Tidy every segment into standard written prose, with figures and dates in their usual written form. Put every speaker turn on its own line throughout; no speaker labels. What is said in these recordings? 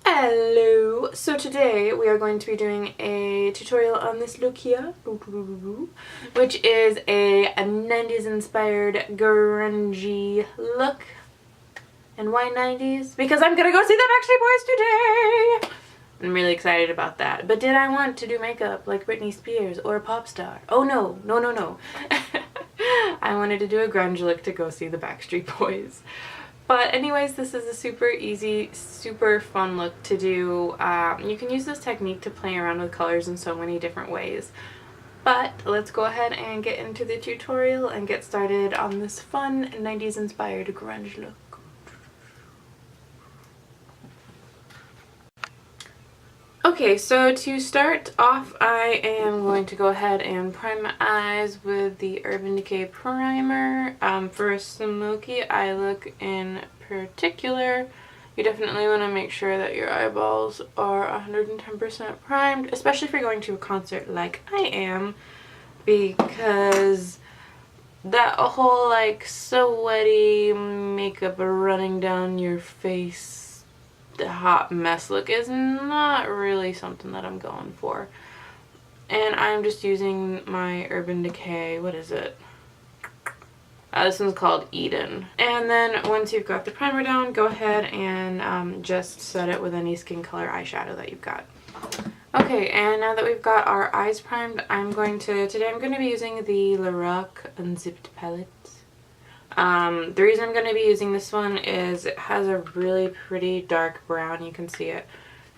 Hello! So today we are going to be doing a tutorial on this look here, which is a 90s inspired grungy look. And why 90s? Because I'm gonna go see the Backstreet Boys today! I'm really excited about that. But did I want to do makeup like Britney Spears or a pop star? Oh no, no, no, no. I wanted to do a grunge look to go see the Backstreet Boys. But anyways, this is a super easy, super fun look to do. You can use this technique to play around with colors in so many different ways. But let's go ahead and get into the tutorial and get started on this fun 90s inspired grunge look. Okay, so to start off, I am going to go ahead and prime my eyes with the Urban Decay primer. For a smoky eye look in particular, you definitely want to make sure that your eyeballs are 110% primed, especially if you're going to a concert like I am, because that whole like sweaty makeup running down your face, the hot mess look is not really something that I'm going for. And I'm just using my Urban Decay, what is it? This one's called Eden. And then once you've got the primer down, go ahead and just set it with any skin color eyeshadow that you've got. Okay, and now that we've got our eyes primed, today I'm going to be using the Lorac Unzipped palette. The reason I'm going to be using this one is it has a really pretty dark brown. You can see it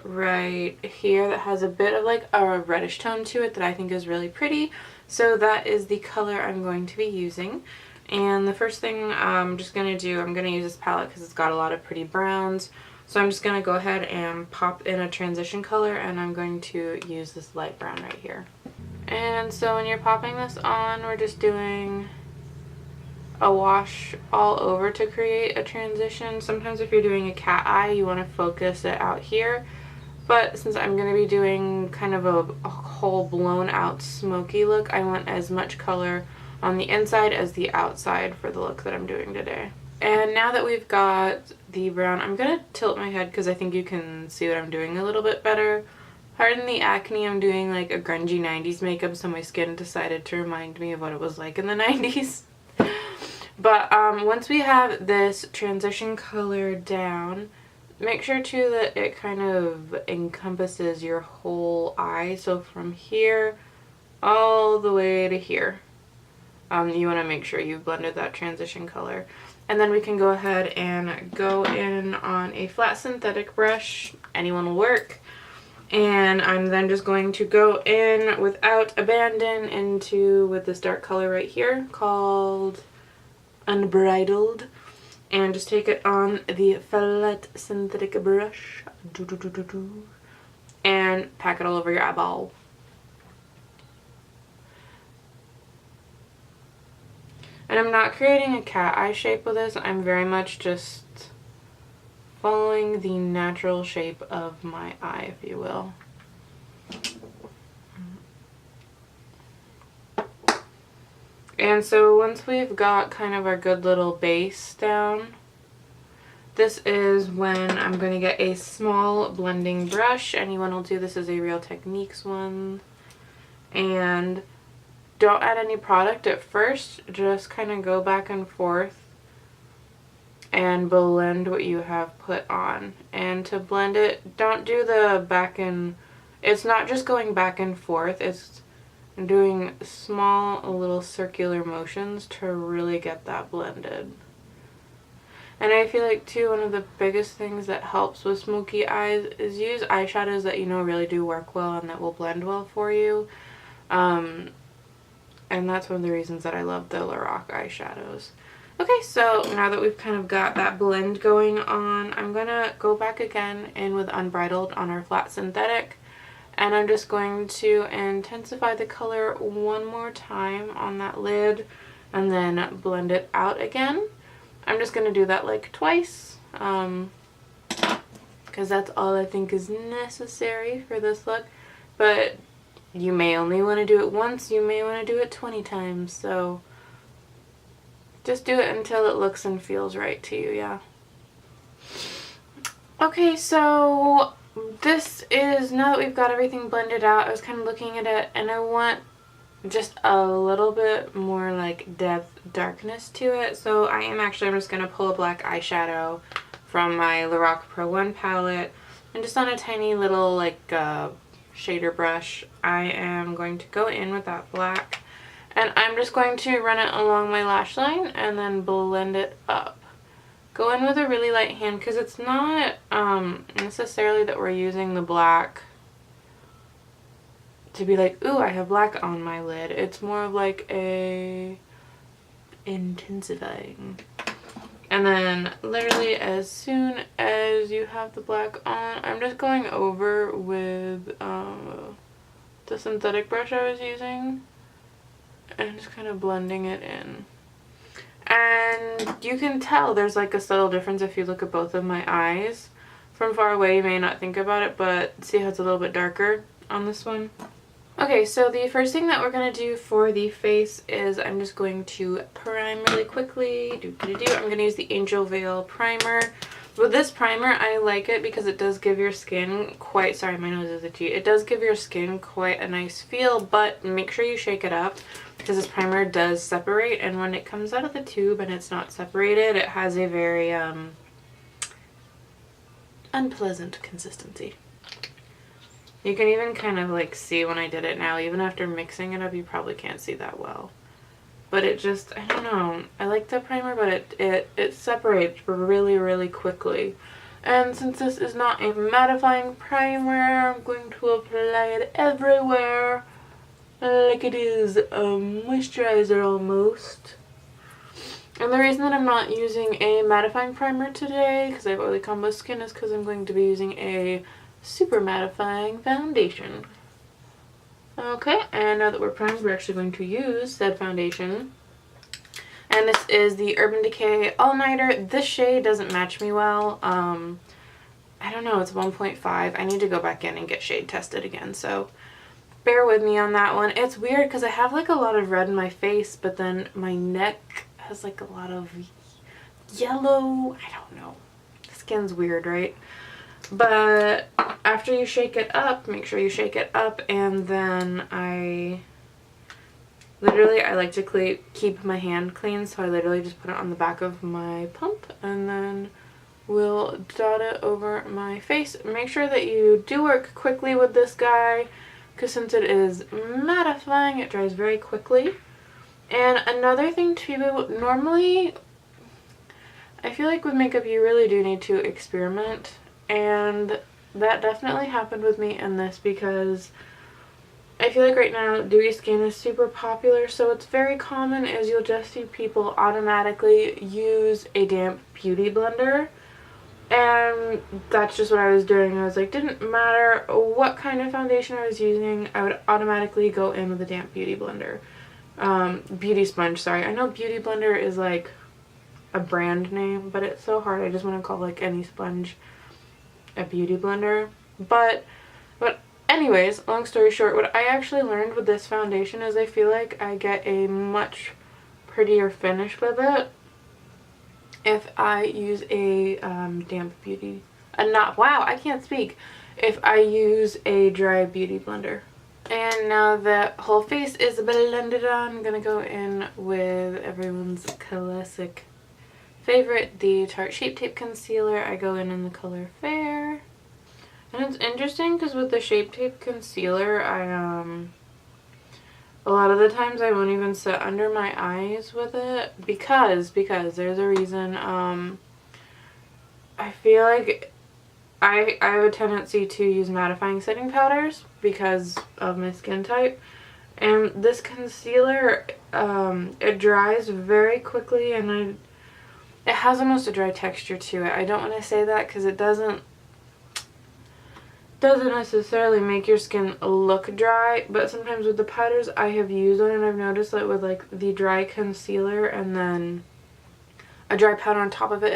right here that has a bit of like a reddish tone to it that I think is really pretty. So that is the color I'm going to be using. And the first thing I'm going to use this palette because it's got a lot of pretty browns. So I'm just going to go ahead and pop in a transition color, and I'm going to use this light brown right here. And so when you're popping this on, we're just doing a wash all over to create a transition. Sometimes if you're doing a cat eye, you want to focus it out here. But since I'm going to be doing kind of a whole blown out smoky look, I want as much color on the inside as the outside for the look that I'm doing today. And now that we've got the brown, I'm going to tilt my head because I think you can see what I'm doing a little bit better. Pardon the acne, I'm doing like a grungy 90s makeup, so my skin decided to remind me of what it was like in the 90s. But once we have this transition color down, make sure too that it kind of encompasses your whole eye. So from here all the way to here, you want to make sure you've blended that transition color. And then we can go ahead and go in on a flat synthetic brush. Anyone will work. And I'm then just going to go in without abandon with this dark color right here called Unbridled, and just take it on the flat synthetic brush and pack it all over your eyeball. And I'm not creating a cat eye shape with this. I'm very much just following the natural shape of my eye, if you will. And so once we've got kind of our good little base down, this is when I'm going to get a small blending brush. Anyone will do this, as a Real Techniques one. And don't add any product at first, just kind of go back and forth and blend what you have put on. And to blend it, don't do the back and, it's not just going back and forth, it's doing small little circular motions to really get that blended. And I feel like too, one of the biggest things that helps with smoky eyes is use eyeshadows that you know really do work well and that will blend well for you. And that's one of the reasons that I love the Lorac eyeshadows. Okay, so now that we've kind of got that blend going on, I'm gonna go back again in with Unbridled on our flat synthetic. And I'm just going to intensify the color one more time on that lid and then blend it out again. I'm just going to do that like twice because that's all I think is necessary for this look. But you may only want to do it once, you may want to do it 20 times. So just do it until it looks and feels right to you, yeah. Okay, so this is, now that we've got everything blended out, I was kind of looking at it and I want just a little bit more like depth, darkness to it. So I'm just going to pull a black eyeshadow from my Lorac Pro 1 palette, and just on a tiny little like shader brush, I am going to go in with that black, and I'm just going to run it along my lash line and then blend it up. Go in with a really light hand because it's not necessarily that we're using the black to be like, ooh, I have black on my lid. It's more of like a intensifying. And then literally as soon as you have the black on, I'm just going over with the synthetic brush I was using and just kind of blending it in. And you can tell there's like a subtle difference if you look at both of my eyes. From far away you may not think about it, but see how it's a little bit darker on this one? Okay, so the first thing that we're going to do for the face is I'm just going to prime really quickly. I'm going to use the Angel Veil primer. With this primer, I like it because it does give your skin quite, sorry, my nose is itchy. It does give your skin quite a nice feel, but make sure you shake it up because this primer does separate, and when it comes out of the tube and it's not separated, it has a very unpleasant consistency. You can even kind of like see when I did it now, even after mixing it up, you probably can't see that well. But it just, I don't know, I like the primer, but it separates really, really quickly. And since this is not a mattifying primer, I'm going to apply it everywhere like it is a moisturizer almost. And the reason that I'm not using a mattifying primer today, because I have oily combo skin, is because I'm going to be using a super mattifying foundation. Okay, and now that we're primed, we're actually going to use said foundation. And this is the Urban Decay All Nighter. This shade doesn't match me well. I don't know, it's 1.5. I need to go back in and get shade tested again, so bear with me on that one. It's weird because I have like a lot of red in my face, but then my neck has like a lot of yellow. I don't know. Skin's weird, right? But after you shake it up, make sure you shake it up, and then I like to keep my hand clean, so I literally just put it on the back of my pump and then we'll dot it over my face. Make sure that you do work quickly with this guy because since it is mattifying, it dries very quickly. And another thing too, normally I feel like with makeup you really do need to experiment, and that definitely happened with me in this because I feel like right now dewy skin is super popular, so what's very common is you'll just see people automatically use a damp beauty blender, and that's just what I was doing. I was like, didn't matter what kind of foundation I was using, I would automatically go in with a damp beauty blender. Beauty sponge, sorry. I know beauty blender is like a brand name, but it's so hard. I just want to call like any sponge a beauty blender. But anyways, long story short, what I actually learned with this foundation is I feel like I get a much prettier finish with it if I use a damp beauty, wow, I can't speak, if I use a dry beauty blender. And now that whole face is blended on, I'm gonna go in with everyone's classic favorite, the Tarte Shape Tape Concealer. I go in the color Fair. And it's interesting because with the Shape Tape Concealer, a lot of the times I won't even set under my eyes with it because there's a reason. I feel like I have a tendency to use mattifying setting powders because of my skin type. And this concealer, it dries very quickly, and it has almost a dry texture to it. I don't want to say that because it doesn't necessarily make your skin look dry, but sometimes with the powders I have used on it, I've noticed that with like the dry concealer and then a dry powder on top of it,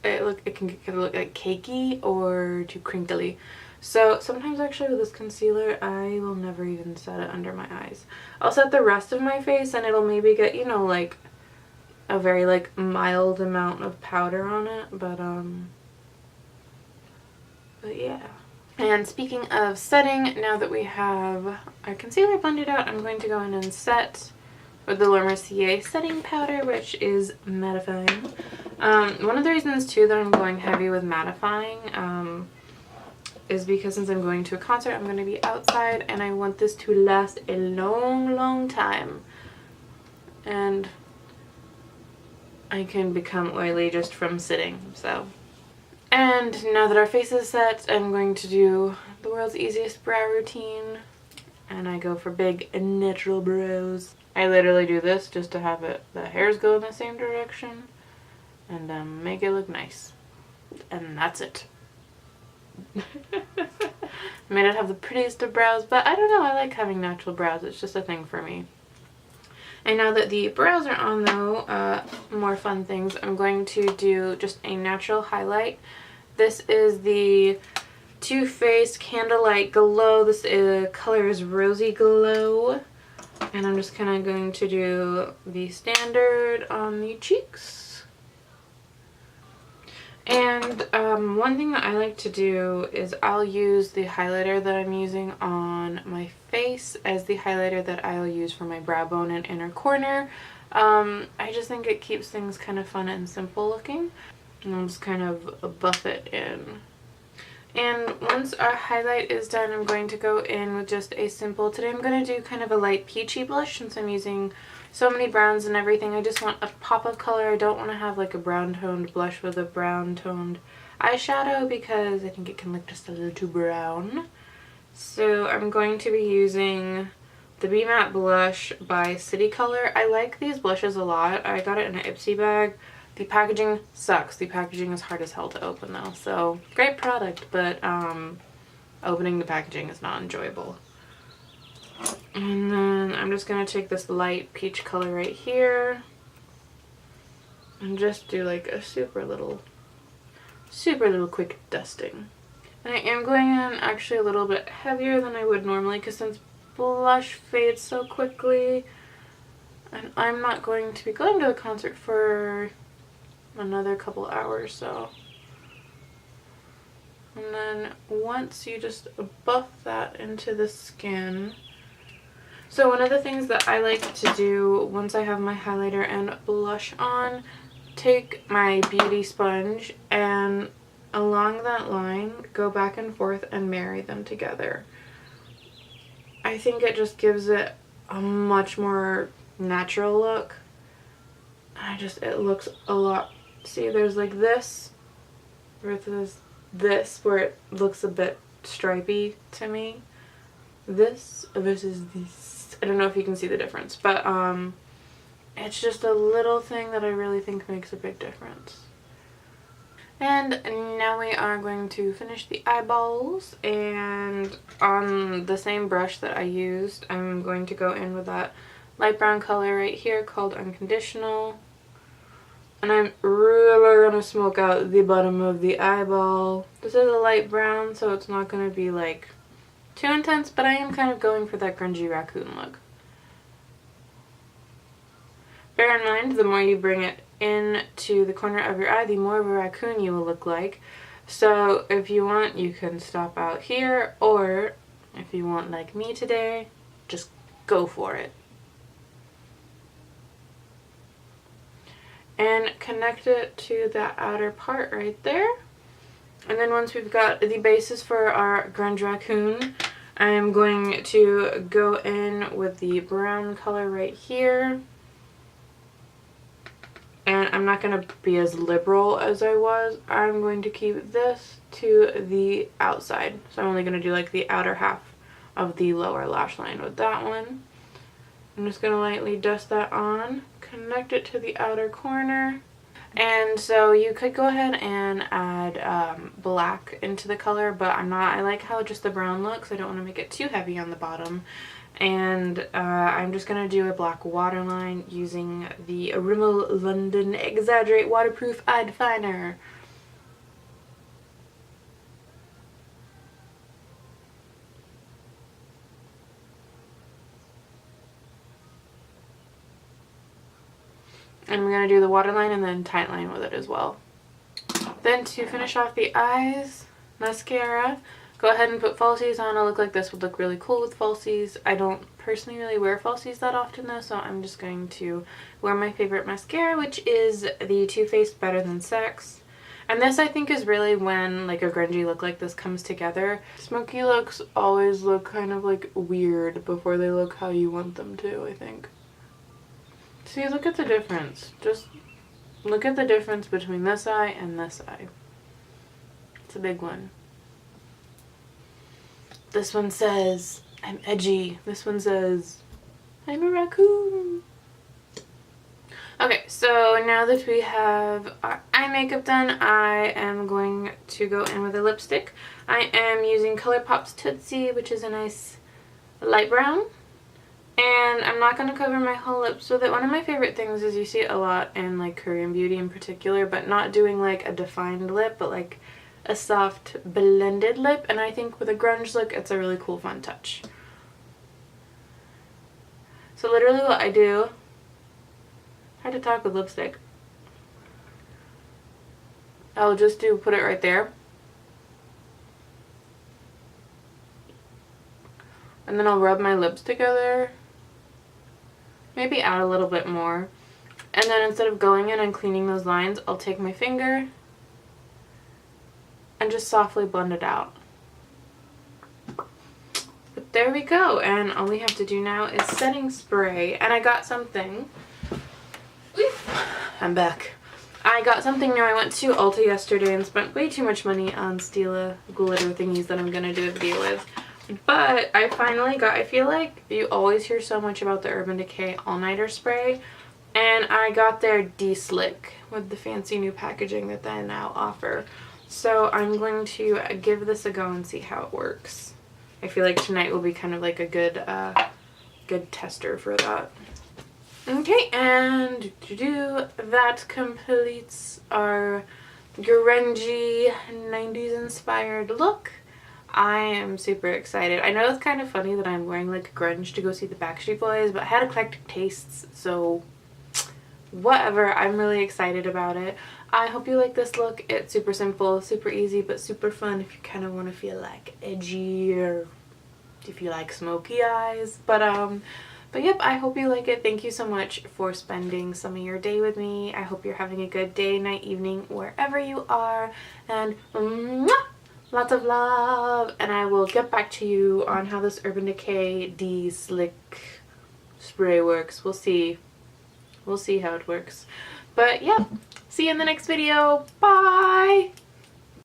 it can look like cakey or too crinkly. So sometimes actually with this concealer I will never even set it under my eyes. I'll set the rest of my face and it'll maybe get, you know, like a very like mild amount of powder on it, but But yeah. And speaking of setting, now that we have our concealer blended out, I'm going to go in and set with the Laura Mercier setting powder, which is mattifying. One of the reasons too that I'm going heavy with mattifying is because since I'm going to a concert, I'm going to be outside and I want this to last a long time. And I can become oily just from sitting, so. And now that our face is set, I'm going to do the world's easiest brow routine. And I go for big natural brows. I literally do this just to have the hairs go in the same direction and make it look nice. And that's it. May not have the prettiest of brows, but I don't know, I like having natural brows. It's just a thing for me. And now that the brows are on though, more fun things, I'm going to do just a natural highlight. This is the Too Faced Candlelight Glow. This color is Rosy Glow. And I'm just kind of going to do the standard on the cheeks. And one thing that I like to do is I'll use the highlighter that I'm using on my face as the highlighter that I'll use for my brow bone and inner corner. I just think it keeps things kind of fun and simple looking. And I'll just kind of buff it in. And once our highlight is done, I'm going to go in with just a simple, today I'm going to do kind of a light peachy blush since I'm using so many browns and everything. I just want a pop of color. I don't want to have like a brown toned blush with a brown toned eyeshadow because I think it can look just a little too brown. So I'm going to be using the Be Matte blush by City Color. I like these blushes a lot. I got it in an Ipsy bag. The packaging sucks. The packaging is hard as hell to open though. So great product, but opening the packaging is not enjoyable. And then I'm just going to take this light peach color right here and just do like a super little quick dusting. And I am going in actually a little bit heavier than I would normally because since blush fades so quickly and I'm not going to be going to the concert for another couple hours, so. And then once you just buff that into the skin. So one of the things that I like to do once I have my highlighter and blush on, take my beauty sponge and along that line go back and forth and marry them together. I think it just gives it a much more natural look. It looks a lot. See, there's like this versus this where it looks a bit stripy to me. This versus this. I don't know if you can see the difference, but it's just a little thing that I really think makes a big difference. And now we are going to finish the eyeballs, and on the same brush that I used, I'm going to go in with that light brown color right here called Unconditional. And I'm really going to smoke out the bottom of the eyeball. This is a light brown, so it's not going to be like too intense, but I am kind of going for that grungy raccoon look. Bear in mind, the more you bring it into the corner of your eye, the more of a raccoon you will look like. So if you want, you can stop out here, or if you want like me today, just go for it. And connect it to that outer part right there. And then once we've got the basis for our grunge raccoon, I'm going to go in with the brown color right here. And I'm not going to be as liberal as I was. I'm going to keep this to the outside. So I'm only going to do like the outer half of the lower lash line with that one. I'm just going to lightly dust that on, connect it to the outer corner. And so you could go ahead and add black into the color, but I'm not. I like how just the brown looks. I don't want to make it too heavy on the bottom. And I'm just going to do a black waterline using the Rimmel London Exaggerate Waterproof Eye Definer. And we're going to do the waterline and then tightline with it as well. Then to finish off the eyes, mascara. Go ahead and put falsies on. A look like this would look really cool with falsies. I don't personally really wear falsies that often though, so I'm just going to wear my favorite mascara, which is the Too Faced Better Than Sex. And this I think is really when like a grungy look like this comes together. Smoky looks always look kind of like weird before they look how you want them to, I think. See, look at the difference. Just look at the difference between this eye and this eye. It's a big one. This one says, I'm edgy. This one says, I'm a raccoon. Okay, so now that we have our eye makeup done, I am going to go in with a lipstick. I am using ColourPop's Tootsie, which is a nice light brown. And I'm not going to cover my whole lips with it. One of my favorite things is you see it a lot in like Korean beauty in particular, but not doing like a defined lip, but like a soft blended lip, and I think with a grunge look it's a really cool fun touch. So literally what I do, hard to talk with lipstick, I'll just put it right there, and then I'll rub my lips together, maybe add a little bit more, and then instead of going in and cleaning those lines, I'll take my finger and just softly blend it out. But there we go, and all we have to do now is setting spray. And I got something. I'm back. I got something new. I went to Ulta yesterday and spent way too much money on Stila glitter thingies that I'm gonna do a video with. But I finally got, I feel like you always hear so much about the Urban Decay All-Nighter Spray, and I got their D-Slick with the fancy new packaging that they now offer. So I'm going to give this a go and see how it works. I feel like tonight will be kind of like a good good tester for that. Okay, and that completes our grungy 90s inspired look. I am super excited. I know it's kind of funny that I'm wearing like grunge to go see the Backstreet Boys, but I had eclectic tastes, so whatever. I'm really excited about it. I hope you like this look. It's super simple, super easy, but super fun if you kind of want to feel like edgy, or if you like smoky eyes. But yep, I hope you like it. Thank you so much for spending some of your day with me. I hope you're having a good day, night, evening, wherever you are. And lots of love. And I will get back to you on how this Urban Decay D-Slick spray works. We'll see. We'll see how it works. But yeah, see you in the next video. Bye!